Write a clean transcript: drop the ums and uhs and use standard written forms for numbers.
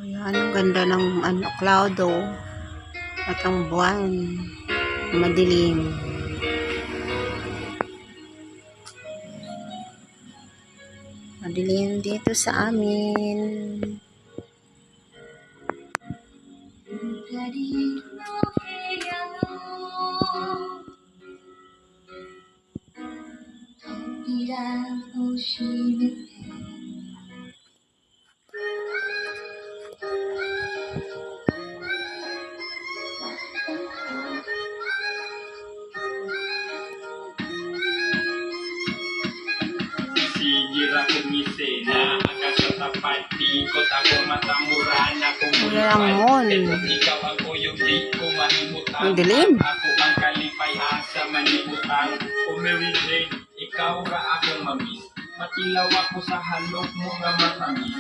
Ayan, ang ganda ng cloud oh. At ang buwan. Madilim. Madilim dito sa amin. Sigir ako misena, akasa tapat, ikot ako matamurana kung Walang mall. ikaw ang kuyog di ko mahimutan. Ang dilim. Ako ang kalipay asa manimutan. Umirin, ikaw ra akong mamiss. Matilaw ako sa halok mo nga matamis.